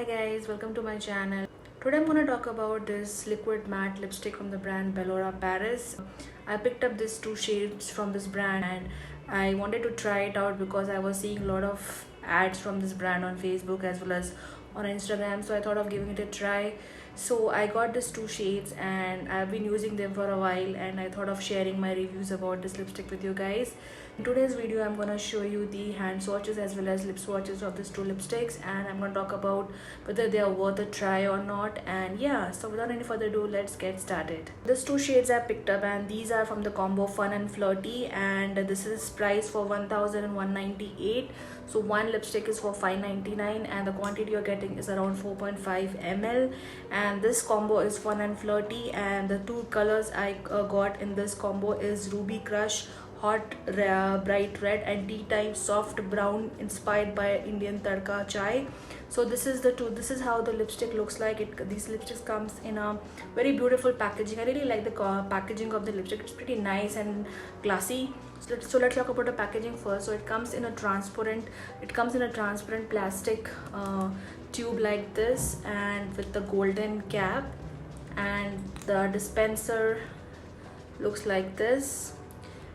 Hi guys, welcome to my channel. Today I'm going to talk about this liquid matte lipstick from the brand Bellora Paris. I picked up these two shades from this brand and I wanted to try it out because I was seeing a lot of ads from this brand on Facebook as well as on Instagram, so I thought of giving it a try. So I got these two shades and I've been using them for a while, and I thought of sharing my reviews about this lipstick with you guys. In today's video I'm going to show you the hand swatches as well as lip swatches of these two lipsticks, and I'm going to talk about whether they are worth a try or not. And yeah, so without any further ado, let's get started. These two shades I picked up and these are from the combo Fun and Flirty, and this is priced for 1198. So one lipstick is for 599 and the quantity you're getting is around 4.5 ml. And this combo is Fun and Flirty, and the two colors I got in this combo is Ruby Crush Hot Bright Red and Tea Time Soft Brown, inspired by Indian Tadka Chai. So this is how the lipstick looks like. These lipsticks comes in a very beautiful packaging. I really like the packaging of the lipstick. It's pretty nice and classy. So let's talk about the packaging first. So it comes in a transparent plastic tube like this, and with the golden cap, and the dispenser looks like this.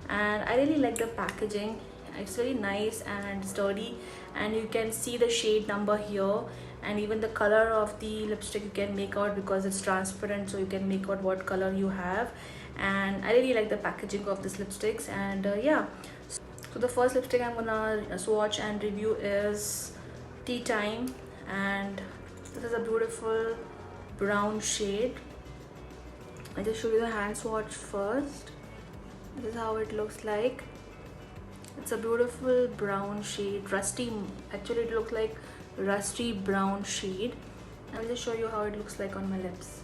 And I really like the packaging. It's very nice and sturdy, and you can see the shade number here, and even the color of the lipstick you can make out because it's transparent, so you can make out what color you have. And I really like the packaging of these lipsticks. And yeah, so the first lipstick I'm gonna swatch and review is Tea Time, and this is a beautiful brown shade. I'll just show you the hand swatch first. This is how it looks like. It's a beautiful brown shade, actually it looks like rusty brown shade. I'll just show you how it looks like on my lips.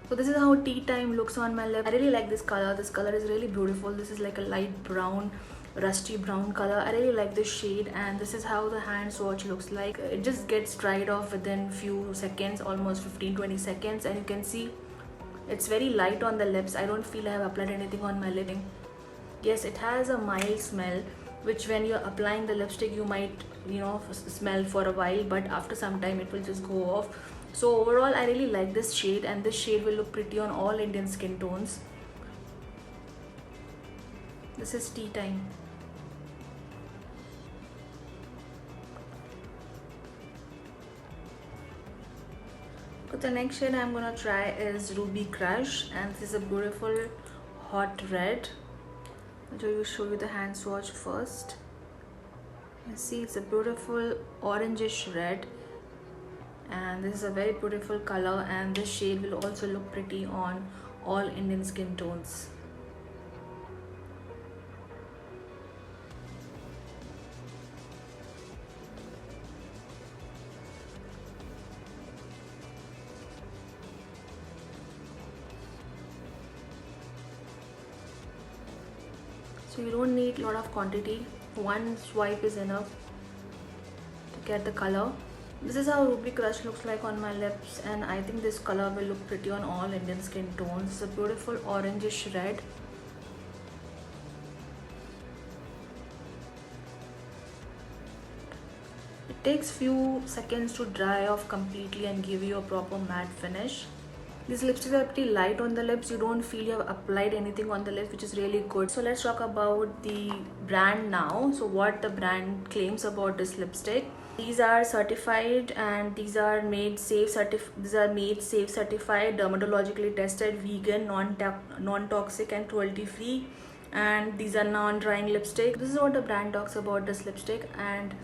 So this is how Tea Time looks on my lip. I really like this color. This color is really beautiful. This is like a light brown, rusty brown color. I really like this shade, and this is how the hand swatch looks like. It just gets dried off within few seconds, almost 15-20 seconds, and you can see it's very light on the lips. I don't feel I have applied anything on my lip. Yes, it has a mild smell, which when you're applying the lipstick you might smell for a while, but after some time it will just go off. So overall I really like this shade, and this shade will look pretty on all Indian skin tones. This is Tea Time. So the next shade I'm gonna try is Ruby Crush, and this is a beautiful hot red. I'll show you the hand swatch first. You see it's a beautiful orangish red, and this is a very beautiful color, and this shade will also look pretty on all Indian skin tones. So you don't need a lot of quantity. One swipe is enough to get the color. This is how Ruby Crush looks like on my lips, and I think this color will look pretty on all Indian skin tones. It's a beautiful orangish red. It takes few seconds to dry off completely and give you a proper matte finish. These lipsticks are pretty light on the lips. You don't feel you have applied anything on the lips, which is really good. So let's talk about the brand now. So what the brand claims about this lipstick. These are certified, and these are made safe certified, dermatologically tested, vegan, non-toxic and cruelty free, and these are non-drying lipstick. This is what the brand talks about this lipstick, and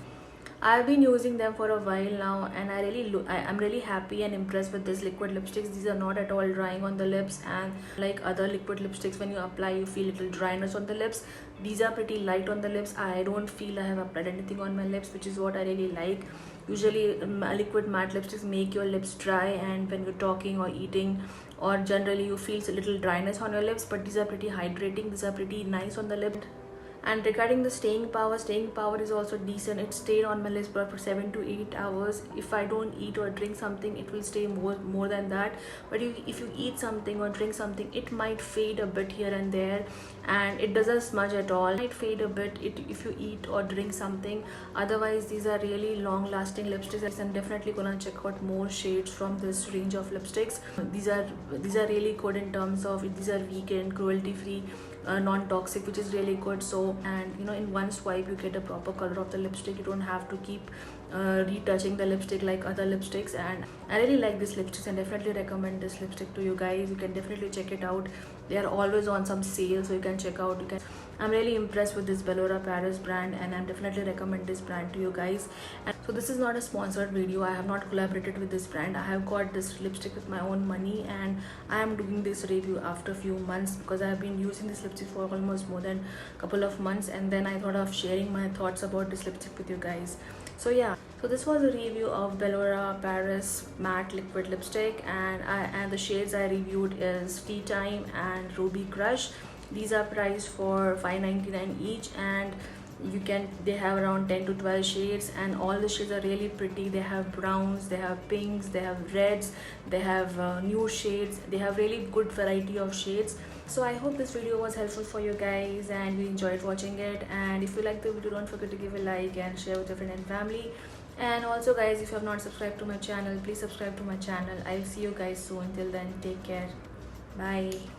I've been using them for a while now, and I'm really happy and impressed with this liquid lipsticks. These are not at all drying on the lips, and like other liquid lipsticks, when you apply you feel little dryness on the lips. These are pretty light on the lips. I don't feel I have applied anything on my lips, which is what I really like. Usually liquid matte lipsticks make your lips dry, and when you're talking or eating or generally you feel a little dryness on your lips, but these are pretty hydrating. These are pretty nice on the lip. And regarding the staying power is also decent. It stayed on my list for 7 to 8 hours. If I don't eat or drink something, it will stay more than that. But if you eat something or drink something, it might fade a bit here and there, and it doesn't smudge at all. It might fade a bit if you eat or drink something. Otherwise, these are really long lasting lipsticks, and definitely gonna check out more shades from this range of lipsticks. These are really good in terms of these are vegan, cruelty free, non-toxic, which is really good. So, and in one swipe you get a proper color of the lipstick. You don't have to keep retouching the lipstick like other lipsticks. And I really like this lipsticks and definitely recommend this lipstick to you guys. You can definitely check it out. They are always on some sale, so you can check out. I'm really impressed with this Bellora Paris brand, and I'm definitely recommend this brand to you guys. And so this is not a sponsored video. I have not collaborated with this brand. I have got this lipstick with my own money, and I am doing this review after a few months because I have been using this lipstick for almost more than a couple of months, and then I thought of sharing my thoughts about this lipstick with you guys. So yeah, so this was a review of Bellora Paris matte liquid lipstick, and the shades I reviewed is Tea Time and Ruby Crush. These are priced for $5.99 each, and they have around 10 to 12 shades, and all the shades are really pretty. They have browns, they have pinks, they have reds, they have new shades. They have really good variety of shades. So I hope this video was helpful for you guys and you enjoyed watching it. And if you like the video, don't forget to give a like and share with your friend and family. And also guys, if you have not subscribed to my channel, please subscribe to my channel. I'll see you guys soon. Till then, take care. Bye.